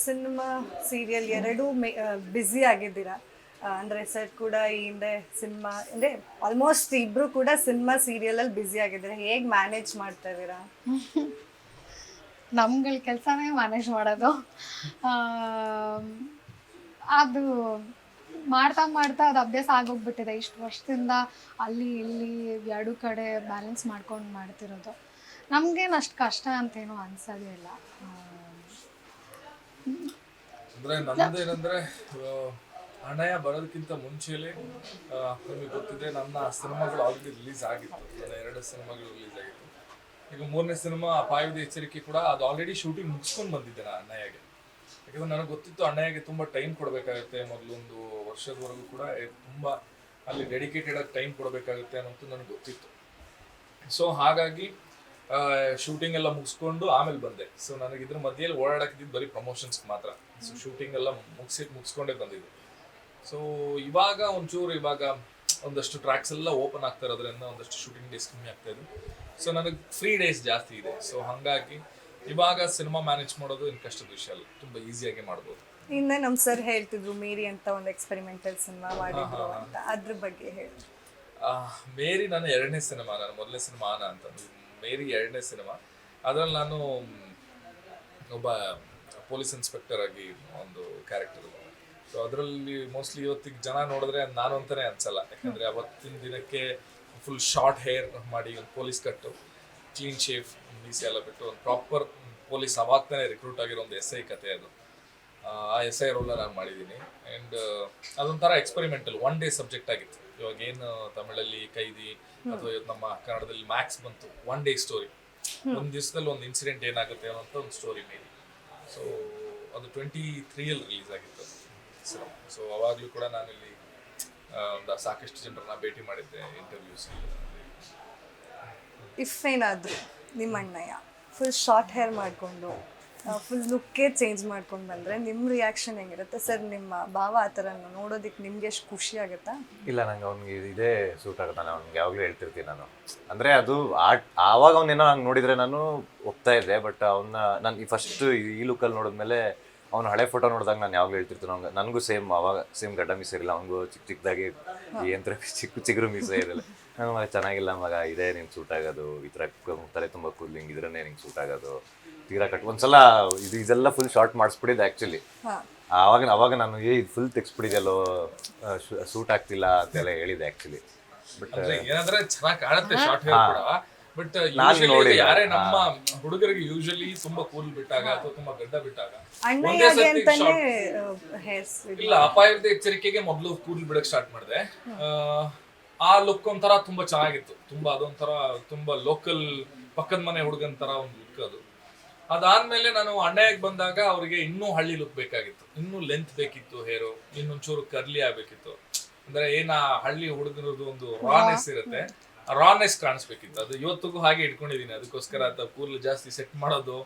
Cinema serial ಎರಡೂ busy ಆಗಿದ್ದೀರಾ. ಅಂದರೆ ಸರ್ ಕೂಡ ಈ ಹಿಂದೆ ಸಿನಿಮಾ ಅಂದರೆ ಆಲ್ಮೋಸ್ಟ್ ಇಬ್ಬರು ಕೂಡ ಸಿನಿಮಾ ಸೀರಿಯಲಲ್ಲಿ ಬ್ಯುಸಿ ಆಗಿದ್ದೀರಾ. ಹೇಗೆ ಮ್ಯಾನೇಜ್ ಮಾಡ್ತಾ ಇದ್ದೀರಾ? ನಮ್ಗಳ ಕೆಲಸನೇ ಮ್ಯಾನೇಜ್ ಮಾಡೋದು. ಅದು ಮಾಡ್ತಾ ಮಾಡ್ತಾ ಅದು ಅಭ್ಯಾಸ ಆಗೋಗ್ಬಿಟ್ಟಿದೆ. ಇಷ್ಟು ವರ್ಷದಿಂದ ಅಲ್ಲಿ ಇಲ್ಲಿ ಎರಡು ಕಡೆ ಬ್ಯಾಲೆನ್ಸ್ ಮಾಡ್ಕೊಂಡು ಮಾಡ್ತಿರೋದು. ನಮಗೇನು ಅಷ್ಟು ಕಷ್ಟ ಅಂತೇನು ಅನ್ಸೋದೇ ಇಲ್ಲ. ಅಂದರೆ ನಮ್ದೇನಂದರೆ ಹಣಯ ಬರೋದಕ್ಕಿಂತ ಮುಂಚೆಲೇ ನಿಮಗೆ ಗೊತ್ತಿದೆ ನನ್ನ ಸಿನಿಮಾಗಳು ಆಲ್ರೆಡಿ ರಿಲೀಸ್ ಆಗಿತ್ತು. ನನ್ನ 2 ಸಿನಿಮಾಗಳು ರಿಲೀಸ್ ಆಗಿತ್ತು. ಈಗ 3ನೇ ಸಿನಿಮಾ ಅಪಾಯದ ಎಚ್ಚರಿಕೆ ಕೂಡ ಅದು ಆಲ್ರೆಡಿ ಶೂಟಿಂಗ್ ಮುಗಿಸ್ಕೊಂಡು ಬಂದಿದ್ದೆ ನಾನು ಅಣ್ಣಯ್ಯಗೆ. ಯಾಕಂದರೆ ನನಗೆ ಗೊತ್ತಿತ್ತು ಅಣ್ಣಯ್ಯಗೆ ತುಂಬ ಟೈಮ್ ಕೊಡಬೇಕಾಗುತ್ತೆ, ಮೊದಲೊಂದು ವರ್ಷದವರೆಗೂ ಕೂಡ ತುಂಬ ಅಲ್ಲಿ ಡೆಡಿಕೇಟೆಡ್ ಆಗಿ ಟೈಮ್ ಕೊಡಬೇಕಾಗುತ್ತೆ ಅನ್ನೋದು ನನಗೆ ಗೊತ್ತಿತ್ತು. ಸೊ ಹಾಗಾಗಿ ಶೂಟಿಂಗ್ ಎಲ್ಲ ಮುಗಿಸ್ಕೊಂಡು ಆಮೇಲೆ ಬಂದೆ. ಸೊ ನನಗೆ ಇದ್ರ ಮಧ್ಯೆಯಲ್ಲಿ ಓಡಾಡಕ್ಕಿದ್ದು ಬರೀ ಪ್ರಮೋಷನ್ಸ್ಗೆ ಮಾತ್ರ. ಸೊ ಶೂಟಿಂಗ್ ಎಲ್ಲ ಮುಗಿಸ್ಕೊಂಡೇ ಬಂದಿದ್ದು. ಸೊ ಇವಾಗ ಒಂದಷ್ಟು ಟ್ರ್ಯಾಕ್ಸ್ ಎಲ್ಲ ಓಪನ್ ಆಗ್ತಾ ಇರೋದ್ರಿಂದ ಒಂದಷ್ಟು ಶೂಟಿಂಗ್ ಡೇಸ್ ಕಮ್ಮಿ ಆಗ್ತಾ ಇದೆ. ಸೊ ನನಗೆ ಫ್ರೀ ಡೇಸ್ ಜಾಸ್ತಿ ಇದೆ. ಸೊ ಹಾಗಾಗಿ ಇವಾಗ ಸಿನಿಮಾ ಮ್ಯಾನೇಜ್ ಮಾಡೋದು ಏನು ಕಷ್ಟದ ವಿಷಯ ಅಲ್ಲ, ತುಂಬ ಈಸಿಯಾಗಿ ಮಾಡ್ಬೋದು. ಹಿಂದೆ ನಮ್ಮ ಸರ್ ಹೇಳ್ತಿದ್ರು ಮೇರಿ ಅಂತ ಒಂದು ಎಕ್ಸ್ಪೆರಿಮೆಂಟಲ್ ಸಿನಿಮಾ ಮಾಡಿದ್ರು ಅಂತ, ಅದ್ರ ಬಗ್ಗೆ ಹೇಳಿ. ಮೇರಿ ನನ್ನ 2ನೇ ಸಿನಿಮಾ. ನಾನು 1ನೇ ಸಿನಿಮಾ ಆನ ಅಂತ, ಮೇರಿ 2ನೇ ಸಿನಿಮಾ. ಅದರಲ್ಲಿ ನಾನು ಒಬ್ಬ ಪೊಲೀಸ್ ಇನ್ಸ್ಪೆಕ್ಟರ್ ಆಗಿ ಒಂದು ಕ್ಯಾರೆಕ್ಟರ್. ಸೊ ಅದರಲ್ಲಿ ಮೋಸ್ಟ್ಲಿ ಇವತ್ತಿಗೆ ಜನ ನೋಡಿದ್ರೆ ನಾನು ಅಂತಾನೆ ಅನ್ಸಲ್ಲ. ಯಾಕಂದರೆ ಅವತ್ತಿನ ದಿನಕ್ಕೆ ಫುಲ್ ಶಾರ್ಟ್ ಹೇರ್ ಮಾಡಿ, ಒಂದು ಪೊಲೀಸ್ ಕಟ್ಟು, ಕ್ಲೀನ್ ಶೇವ್, ಮೀಸೆ ಎಲ್ಲ ಬಿಟ್ಟು ಒಂದು ಪ್ರಾಪರ್ ಪೊಲೀಸ್ ಅವಾಗ್ತಾನೆ ರಿಕ್ರೂಟ್ ಆಗಿರೋ ಒಂದು SI ಕತೆ ಅದು. ಆ SI ರೋಲ್ನ ನಾನು ಮಾಡಿದ್ದೀನಿ. ಆ್ಯಂಡ್ ಅದೊಂಥರ ಎಕ್ಸ್ಪೆರಿಮೆಂಟಲ್ 1 ಡೇ ಸಬ್ಜೆಕ್ಟ್ ಆಗಿತ್ತು. ಇವಾಗ ಏನು ತಮಿಳಲ್ಲಿ ಕೈದಿ ಅಥವಾ ಇವತ್ತು ನಮ್ಮ ಕನ್ನಡದಲ್ಲಿ ಮ್ಯಾಕ್ಸ್ ಬಂತು, 1 ಡೇ ಸ್ಟೋರಿ. ಒಂದು ದಿವಸದಲ್ಲಿ ಒಂದು ಇನ್ಸಿಡೆಂಟ್ ಏನಾಗುತ್ತೆ ಅನ್ನೋಂಥ ಒಂದು ಸ್ಟೋರಿ ಮೇಲೆ. ಸೊ ಅದು 23ಯಲ್ಲಿ ರಿಲೀಸ್ ಆಗಿತ್ತು ಸಿನಿಮಾ. ಸೊ ಅವಾಗಲೂ ಕೂಡ ನಾನಿಲ್ಲಿ ಒಂದು ಸಾಕಷ್ಟು ಜನರನ್ನ ಭೇಟಿ ಮಾಡಿದ್ದೆ, ಇಂಟರ್ವ್ಯೂಸ್. ಇಫ್ ಏನಾದರೂ ನಿಮ್ಮ ಅಣ್ಣಯ್ಯ ಫುಲ್ ಶಾರ್ಟ್ ಹೇರ್ ಮಾಡಿಕೊಂಡು ಫುಲ್ ಲುಕ್ಕೇ ಚೇಂಜ್ ಮಾಡ್ಕೊಂಡು ಬಂದರೆ ನಿಮ್ಮ ರಿಯಾಕ್ಷನ್ ಹೆಂಗಿರುತ್ತೆ ಸರ್? ನಿಮ್ಮ ಭಾವ ಆ ಥರ ನೋಡೋದಕ್ಕೆ ನಿಮ್ಗೆ ಎಷ್ಟು ಖುಷಿ ಆಗುತ್ತಾ? ಇಲ್ಲ, ನಂಗೆ ಅವ್ನಿಗೆ ಇದೇ ಸೂಟ್ ಆಗುತ್ತೆ. ನಾನು ಅವ್ನಿಗೆ ಯಾವಾಗಲೂ ಹೇಳ್ತಿರ್ತೀನಿ ನಾನು. ಅಂದರೆ ಅದು ಆವಾಗ ಅವನೇನೋ ಹಂಗೆ ನೋಡಿದರೆ ನಾನು ಒಪ್ತಾ ಇದ್ದೆ. ಬಟ್ ಅವನ್ನ ನಾನು ಈ ಫಸ್ಟ್ ಈ ಲುಕ್ಕಲ್ಲಿ ನೋಡಿದ್ಮೇಲೆ ಅವ್ನು ಹಳೆ ಫೋಟೋ ನೋಡಿದಾಗ ನಾನು ಯಾವಾಗಲೂ ಹೇಳ್ತಿರ್ತೀನಿ ಅವ್ನಿಗೆ. ನನಗೂ ಅವಾಗ ಸೇಮ್ ಗಡ್ಡ ಮೀಸೆ ಇರಲಿಲ್ಲ, ಅವ್ನಿಗೂ ಚಿಕ್ಕದಾಗಿ ಏನಂತರ ಚಿಗುರು ಮೀಸೆ ಇರಲಿಲ್ಲ. ನಾನು ಮಗ ಚೆನ್ನಾಗಿಲ್ಲ ಮಗ, ಇದೇ ನಿಂಗೆ ಸೂಟ್ ಆಗೋದು, ಈ ಥರ ತಲೆ ತುಂಬ ಕೂಲಿಂಗ್ ಇದ್ರೇ ನಿಂಗೆ ಸೂಟ್ ಆಗೋದು, ತೀರಾ ಕಟ್. ಒಂದ್ಸಲ ಇದೆಲ್ಲ ಫುಲ್ ಶಾರ್ಟ್ ಮಾಡಿಸ್ಬಿಟ್ಟಿದ್ದೆ ಆ್ಯಕ್ಚುಲಿ. ಅವಾಗ ನಾನು ಇದು ಫುಲ್ ತೆಗ್ಸ್ಬಿಟ್ಟಿದ್ದೆಲ್ಲೋ, ಸೂಟ್ ಆಗ್ತಿಲ್ಲ ಅಂತೆಲ್ಲ ಹೇಳಿದೆ ಆ್ಯಕ್ಚುಲಿ. ಬಟ್ ಏನಂದ್ರೆ ಚೆನ್ನಾಗಿ ಕಾಣುತ್ತೆ ಶಾರ್ಟ್ ಹೇರ್ ಕೂಡ. ಬಟ್ ಯಾರೇ ನಮ್ಮ ಹುಡುಗರಿಗೆ ಯೂಶಲಿ ತುಂಬಾ ಕೂಲ್ ಬಿಟ್ಟಾಗ ಅಥವಾ ತುಂಬಾ ಗಡ್ಡ ಬಿಟ್ಟಾಗ ಇಲ್ಲ, ಅಪಾಯದ ಎಚ್ಚರಿಕೆಗೆ ಮೊದಲು ಕೂಲ್ ಬಿಡಕ್ ಸ್ಟಾರ್ಟ್ ಮಾಡಿದೆ. ಆ ಲುಕ್ ಒಂಥರ ತುಂಬಾ ಚೆನ್ನಾಗಿತ್ತು. ತುಂಬಾ ಅದೊಂಥರ ತುಂಬಾ ಲೋಕಲ್ ಪಕ್ಕದ ಮನೆ ಹುಡುಗನ್ ತರ ಒಂದು ಲುಕ್ ಅದು. ಅದಾದ್ಮೇಲೆ ನಾನು ಅಣ್ಣಯ್ಯಗೆ ಬಂದಾಗ ಅವ್ರಿಗೆ ಇನ್ನೂ ಹಳ್ಳಿ ಲುಕ್ ಬೇಕಾಗಿತ್ತು, ಇನ್ನೂ ಲೆಂತ್ ಬೇಕಿತ್ತು, ಹೇರು ಇನ್ನೊಂಚೂರು ಕರ್ಲಿ ಆಗ್ಬೇಕಿತ್ತು. ಅಂದ್ರೆ ಏನ ಹಳ್ಳಿ ಹುಡುಗರದು ಒಂದು ರಾನೆಸ್ ಇರುತ್ತೆ, ರಾನೆಸ್ ಕಾಣಿಸ್ಬೇಕಿತ್ತು. ಅದು ಇವತ್ತಿಗೂ ಹಾಗೆ ಇಟ್ಕೊಂಡಿದೀನಿ. ಅದಕ್ಕೋಸ್ಕರ ಅಥವಾ ಕೂದಲು ಜಾಸ್ತಿ ಸೆಟ್ ಮಾಡೋದು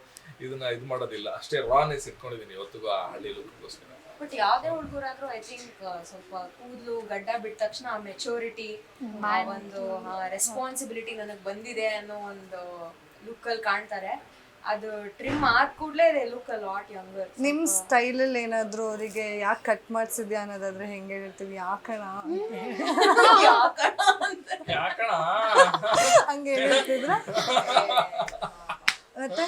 ಇದನ್ನ ಇದು ಮಾಡೋದಿಲ್ಲ, ಅಷ್ಟೇ ರಾನೆಸ್ ಇಟ್ಕೊಂಡಿದೀನಿ ಇವತ್ತಿಗೂ ಆ ಹಳ್ಳಿ ಲುಕ್ಗೋಸ್ಕರ. ಬಟ್ ಯಾವ್ದೇ ಹುಡುಗರಾದ್ರೂ ಐ ಥಿಂಕ್ ಸ್ವಲ್ಪ ಕೂದಲು ಗಡ್ಡ ಬಿಟ್ಟ ತಕ್ಷಣ ಆ ಮೆಚೂರಿಟಿ, ಒಂದು ರೆಸ್ಪಾನ್ಸಿಬಿಲಿಟಿ ನನಗೆ ಬಂದಿದೆ ಅನ್ನೋ ಒಂದು ಲುಕ್ ಅಲ್ಲಿ ಕಾಣ್ತಾರೆ. ಅದು ಟ್ರಿಮ್ ಆದ ಕೂಡಲೇ ಲುಕ್ ಅ ಲಾಟ್ ಯಂಗರ್. ನಿಮ್ಮ ಸ್ಟೈಲಲ್ಲಿ ಏನಾದರೂ ಅವರಿಗೆ ಯಾಕೆ ಕಟ್ ಮಾಡಿಸಿದ್ಯಾ ಅನ್ನೋದಾದ್ರೆ ಹೆಂಗೆ ಹೇಳ್ತೀವಿ? ಯಾಕಣ ಹಂಗೆ ಹೇಳ್ತಿದ್ರ? ಮತ್ತೆ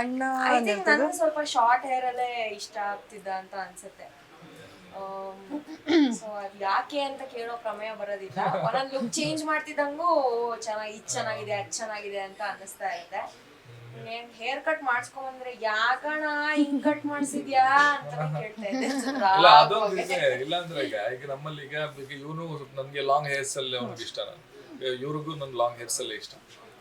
ಅಣ್ಣ ನನಗೆ ಸ್ವಲ್ಪ ಶಾರ್ಟ್ ಹೇರ್ ಅಲ್ಲೇ ಇಷ್ಟ ಆಗ್ತಿದ್ದ ಅಂತ ಅನ್ಸುತ್ತೆ. ಸೊ ಅದ್ ಯಾಕೆ ಅಂತ ಕೇಳೋ ಪ್ರಮೇಯ ಬರೋದಿಲ್ಲ. ಒಂದೊಂದು ಲುಕ್ ಚೇಂಜ್ ಮಾಡ್ತಿದ್ದಂಗೂ ಚೆನ್ನಾಗಿದೆ ಅದ್ ಚೆನ್ನಾಗಿದೆ ಅಂತ ಅನ್ನಿಸ್ತಾ ಇರುತ್ತೆ. ಹೇರ್ ಕಟ್ ಮಾಡಿಸ್ಕೊಂಡ್ಬಂದ್ರೆ ಯಾಕಣ ಹಿಂಗ್ ಕಟ್ ಮಾಡ್ಸಿದ್ಯಾ ಅಂತ ಕೇಳ್ತಾ ಇದ್ದೆ. ಇಲ್ಲ ಅದೊಂದು ಇಲ್ಲ ಅಂದ್ರೆ ಈಗ ನಮ್ಮಲ್ಲಿ ಈಗ ಇವನು ನನ್ಗೆ ಲಾಂಗ್ ಹೇರ್ಸ್ ಅಲ್ಲಿ ಅವ್ನಿಗೆ ಇಷ್ಟ, ಇವ್ರಿಗೂ ನನ್ ಲಾಂಗ್ ಹೇರ್ಸ್ ಅಲ್ಲೇ ಇಷ್ಟ.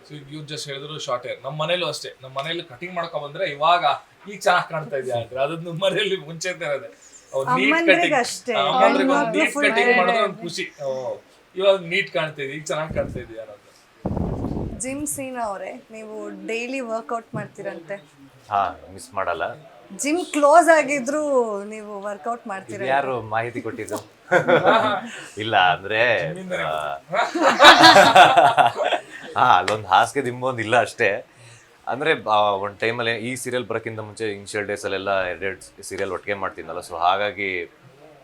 ಸೊ ಇವ್ರು ಜಸ್ಟ್ ಹೇಳಿದ್ರು ಶಾರ್ಟ್ ಹೇರ್. ನಮ್ಮ ಮನೇಲೂ ಅಷ್ಟೇ, ನಮ್ಮ ಮನೇಲಿ ಕಟಿಂಗ್ ಮಾಡ್ಕೊಂಡ್ ಬಂದ್ರೆ ಇವಾಗ ಈಗ ಚೆನ್ನಾಗಿ ಕಾಣ್ತಾ ಇದೆಯಾ ಅಂದ್ರೆ ಅದನ್ನ ಮನೇಲಿ ಮುಂಚೆ ಇರೋದೆ ನೀಟ್ ಕಟಿಂಗ್ ಮಾಡಿದ್ರೆ ಒಂದು ಖುಷಿ, ಇವಾಗ ನೀಟ್ ಕಾಣ್ತಾ ಇದೆಯಾ, ಈಗ ಚೆನ್ನಾಗಿ ಕಾಣ್ತಾ ಇದೆಯಾ ಅನ್ನೋದು. ಜಿಮ್ ಸೀನಾ ಅವರೇ, ನೀವು ಡೈಲಿ ವರ್ಕೌಟ್ ಮಾಡ್ತೀರಂತೆ? ಮಿಸ್ ಮಾಡಲ್ಲ. ಜಿಮ್ ಕ್ಲೋಸ್ ಆಗಿದ್ರು ನೀವು ವರ್ಕೌಟ್ ಮಾಡ್ತೀರಾ? ಯಾರು ಮಾಹಿತಿ ಕೊಟ್ಟಿದ್ದು? ಇಲ್ಲ ಅಂದ್ರೆ ಅಲ್ಲೊಂದು ಹಾಸಿಗೆ ದಿಂಬೊಂದು ಇಲ್ಲ ಅಷ್ಟೇ. ಅಂದರೆ ಒಂದು ಟೈಮಲ್ಲಿ ಈ ಸೀರಿಯಲ್ ಬರೋಕ್ಕಿಂತ ಮುಂಚೆ ಇನಿಷಿಯಲ್ ಡೇಸಲ್ಲೆಲ್ಲ ಎರಡೆರಡು ಸೀರಿಯಲ್ ಒಟ್ಟಿಗೆ ಮಾಡ್ತಿದ್ದಲ್ಲ, ಸೊ ಹಾಗಾಗಿ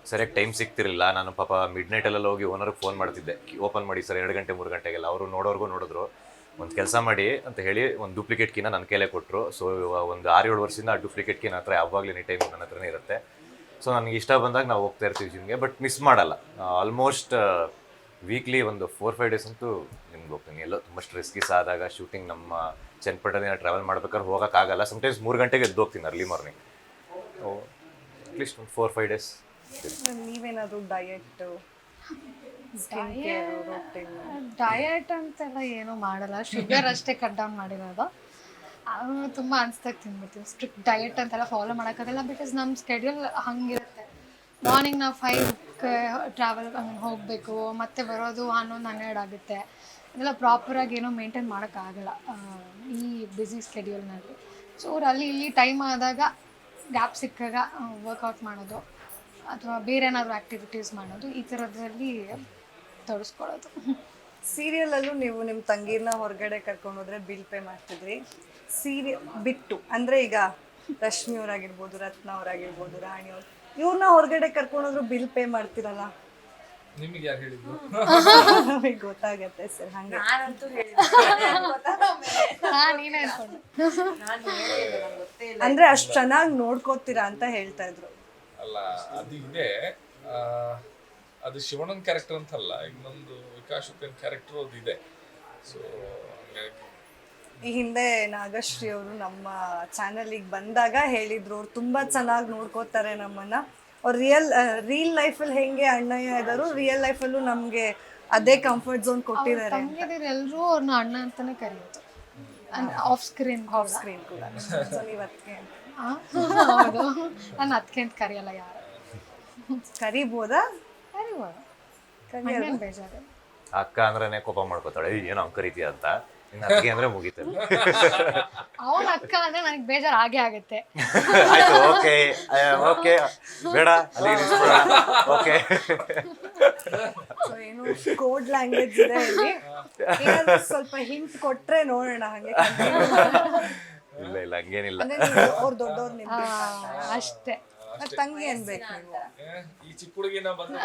ಸರಿಯಾಗಿ ಟೈಮ್ ಸಿಗ್ತಿರಲಿಲ್ಲ. ನಾನು ಪಾಪ ಮಿಡ್ ನೈಟಲ್ಲೆಲ್ಲ ಹೋಗಿ ಓನರ್ಗೆ ಫೋನ್ ಮಾಡ್ತಿದ್ದೆ, ಓಪನ್ ಮಾಡಿ ಸರ್ 2 ಗಂಟೆ 3 ಗಂಟೆಗೆಲ್ಲ. ಅವರು ನೋಡೋರ್ಗೂ ನೋಡಿದ್ರು, ಒಂದು ಕೆಲಸ ಮಾಡಿ ಅಂತ ಹೇಳಿ ಒಂದು ಡೂಪ್ಲಿಕೇಟ್ ಕೀನ ನನ್ನ ಕೈಲೇ ಕೊಟ್ಟರು. ಸೊ ಒಂದು 6-7 ವರ್ಷದಿಂದ ಆ ಡೂಪ್ಲಿಕೇಟ್ ಕೀ ನನ್ನ ಹತ್ರ ಯಾವಾಗಲೂ ಎನಿ ಟೈಮ್ ನನ್ನ ಹತ್ರನೇ ಇರುತ್ತೆ. ಸೊ ನನಗೆ ಇಷ್ಟ ಬಂದಾಗ ನಾವು ಹೋಗ್ತಾ ಇರ್ತೀವಿ ಜಿಮ್ಗೆ, ಬಟ್ ಮಿಸ್ ಮಾಡಲ್ಲ. ಆಲ್ಮೋಸ್ಟ್ ವೀಕ್ಲಿ ಒಂದು 4-5 ಡೇಸ್ ಅಂತೂ ನಿಮ್ಗೆ ಹೋಗ್ತೀನಿ. ಎಲ್ಲೋ ತುಂಬ ಸ್ಟ್ರೆಸ್ಗಿಸ್ ಆದಾಗ ಶೂಟಿಂಗ್ ನಮ್ಮ ಚನ್ನಪಟ್ಟಣ ಟ್ರಾವೆಲ್ ಮಾಡ್ಬೇಕಾದ್ರೆ ಹೋಗೋಕ್ಕಾಗಲ್ಲ. ಸಮ್ಟೈಮ್ಸ್ 3 ಗಂಟೆಗೆ ಎದ್ದು ಹೋಗ್ತೀನಿ ಅರ್ಲಿ ಮಾರ್ನಿಂಗ್. ಅಟ್ಲೀಸ್ಟ್ ಒಂದು 4-5 ಡೇಸ್. ನೀವೇನಾದರೂ diet skin care routine? Diet ಅಂತೆಲ್ಲ ಏನೂ ಮಾಡಲ್ಲ, ಶುಗರ್ ಅಷ್ಟೇ ಕಟ್ ಡೌನ್ ಮಾಡಿರೋದು. ತುಂಬ ಅನ್ಸ್ದಾಗ ತಿನ್ಬಿಡ್ತೀವಿ. ಸ್ಟ್ರಿಕ್ಟ್ ಡಯಟ್ ಅಂತೆಲ್ಲ ಫಾಲೋ ಮಾಡೋಕ್ಕಾಗಲ್ಲ, ಬಿಕಾಸ್ ನಮ್ಮ ಸ್ಕೆಡ್ಯೂಲ್ ಹಂಗಿರುತ್ತೆ. ಮಾರ್ನಿಂಗ್ ನಾವು 5ಕ್ಕೆ ಟ್ರಾವೆಲ್ ಹೋಗಬೇಕು, ಮತ್ತೆ ಬರೋದು 11-12 ಆಗುತ್ತೆ. ಅದೆಲ್ಲ ಪ್ರಾಪರಾಗಿ ಏನೋ ಮೇಂಟೈನ್ ಮಾಡೋಕ್ಕಾಗಲ್ಲ ಈ ಬ್ಯುಸಿ ಸ್ಕೆಡ್ಯೂಲ್ನಲ್ಲಿ. ಸೊ ಅಲ್ಲಿ ಇಲ್ಲಿ ಟೈಮ್ ಆದಾಗ ಗ್ಯಾಪ್ ಸಿಕ್ಕಾಗ ವರ್ಕೌಟ್ ಮಾಡೋದು ಅಥವಾ ಬೇರೆ ಏನಾದರೂ ಆ್ಯಕ್ಟಿವಿಟೀಸ್ ಮಾಡೋದು, ಈ ಥರದ್ರಲ್ಲಿ ತೊಡಸ್ಕೊಳ್ಳೋದು. ಸೀರಿಯಲಲ್ಲೂ ನೀವು ನಿಮ್ಮ ತಂಗಿನ ಹೊರಗಡೆ ಕರ್ಕೊಂಡು ಹೋದ್ರೆ ಬಿಲ್ ಪೇ ಮಾಡ್ತಿದ್ರಿ. ಸೀರಿಯಲ್ ಬಿಟ್ಟು ಅಂದರೆ ಈಗ ರಶ್ಮಿ ಅವರಾಗಿರ್ಬೋದು, ರತ್ನ ಅವರಾಗಿರ್ಬೋದು, ರಾಣಿ ಅವ್ರು, ಇವ್ರನ್ನ ಹೊರಗಡೆ ಕರ್ಕೊಂಡೋದ್ರು ಬಿಲ್ ಪೇ ಮಾಡ್ತಿರಲ್ಲ. ನಿಮಗೆ ಯಾರು ಹೇಳಿದ್ರು? ನಮಗೆ ಗೊತ್ತಾಗತ್ತೆ ಸರ್. ಹಂಗೆ ನಾನಂತೂ ನೀನೇ ಅನ್ಕೊಂಡು ಅಂದ್ರೆ ಅಷ್ಟು ಚೆನ್ನಾಗಿ ನೋಡ್ಕೋತೀರಾ ಅಂತ ಹೇಳ್ತಾ ಇದ್ರು. ಅಲ್ಲ, ಅದು ಇದೆ. ಅದು ಶಿವಣ್ಣನ ಕ್ಯಾರೆಕ್ಟರ್ ಅಂತಲ್ಲ, ಇನ್ನೊಂದು ವಿಕಾಸ್ ಕ್ಯಾರೆಕ್ಟರ್ ಅದು ಇದೆ. ಸೊ ಹಂಗಾಗಿ ಈ ಹಿಂದೆ ನಾಗಶ್ರೀ ಅವರು ನಮ್ಮ ಚಾನಲಿಗೆ ಬಂದಾಗ ಹೇಳಿದ್ರು, ಅವ್ರು ತುಂಬಾ ಚೆನ್ನಾಗಿ ನೋಡ್ಕೋತಾರೆ ನಮ್ಮನ್ನ. ಅವ್ರು ರೀಲ್ ಲೈಫಲ್ಲಿ ಹೆಂಗೆ ಅಣ್ಣಯ್ಯ ಇದ್ದಾರೋ ರಿಯಲ್ ಲೈಫಲ್ಲೂ ನಮಗೆ ಅದೇ ಕಂಫರ್ಟ್ ಝೋನ್ ಕೊಟ್ಟಿದ್ದಾರೆ. ತಂಗಿದಿರು ಎಲ್ಲರೂ ಅವ್ರನ್ನ ಅಣ್ಣ ಅಂತಾನೆ ಕರೆಯೋದು, ಆಫ್ ಸ್ಕ್ರೀನ್ ಕೂಡ. ಸೊ ನೀವು ಅದಕ್ಕೆ ಹೌದು, ನಾನು ಅದಕ್ಕೆ ಅಂತ ಕರೆಯಲ್ಲ ಯಾರು. ಕರಿಬೋದಾ? ಕರಿಬೋದು, ಹಂಗೇನು ಬೇಜಾರು. ಅಕ್ಕ ಅಂದ್ರೆ ಕೋಪ ಮಾಡ್ಕೋತಾಳೆ, ಏನೋ ಅಂಕ ರೀತಿ ಅಂತ. ಇನ್ನು ಅದಕ್ಕೆ ಅಂದ್ರೆ ಮುಗಿತಾರೆ. ಅವನ ಅಕ್ಕ ಅಂದ್ರೆ ನನಗೆ ಬೇಜಾರು ಆಗೇ ಆಗುತ್ತೆ. ಆಯ್ತು, ಓಕೆ ಓಕೆ, ಬೇಡ ಅಲ್ಲಿ ಓಕೆ. ಸೊ ಏನು ಕೋಡ್ ಲ್ಯಾಂಗ್ವೇಜ್ ಇದೆ ಇಲ್ಲಿ, ಏನಾದ್ರು ಸ್ವಲ್ಪ ಹಿಂಟ್ ಕೊಟ್ರೆ ನೋಡೋಣ. ಹಂಗೆ ಇಲ್ಲ ಇಲ್ಲ ಹಂಗೇನಿಲ್ಲ. ಅಂದ್ರೆ ನೀವು ಅವ್ರ ದೊಡ್ಡವ್ರು ನಿಮ್ ಅಷ್ಟೇ. ತಂಗಿ ಅನ್ಬೇಕು ನೀವು. ಈ ಚಿಕ್ಕ ಹುಡುಗಿನ ಬಂದು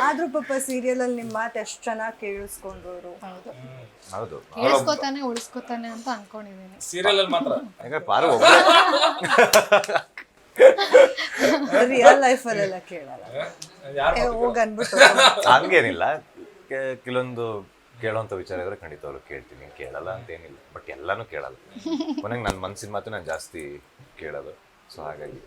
ಆದ್ರೂ ಪಾಪ ಸೀರಿಯಲ್ ಅಲ್ಲಿ ನಿಮ್ ಮಾತು ಎಷ್ಟು ಚೆನ್ನಾಗಿ ಕೇಳಿಸ್ಕೊಂಡ್ರು ಅವರು. ಹೌದು, ಕೇಳಿಸ್ಕೊತಾನೆ ಉಳಿಸ್ಕೊತಾನೆ ಅಂತ ಅನ್ಕೊಂಡಿದ್ದೀನಿ. ಸೀರಿಯಲ್ ಅಲ್ಲಿ ಮಾತ್ರ. ಯಾಕಂದ್ರೆ ಪಾರು ರಿಯಲ್ ಲೈಫ್ ಅಲ್ಲೆಲ್ಲ ಕೇಳಲ್ಲ. ಯಾರು ಹೋಗ್ ಅನ್ಬಿಟ್ಟು ಹಂಗೇನಿಲ್ಲ. ಕೆಲವೊಂದು ಕೇಳೋಂಥ ವಿಚಾರ ಇದ್ರೆ ಖಂಡಿತವಾಗ್ಲೂ ಕೇಳ್ತೀನಿ, ಕೇಳಲ್ಲ ಅಂತೇನಿಲ್ಲ. ಬಟ್ ಎಲ್ಲನೂ ಕೇಳಲ್ಲ. ಕೊನೆಗೆ ನನ್ನ ಮನಸ್ಸಿನ ಮಾತು ನಾನು ಜಾಸ್ತಿ ಕೇಳೋದು. ಸೊ ಹಾಗಾಗಿ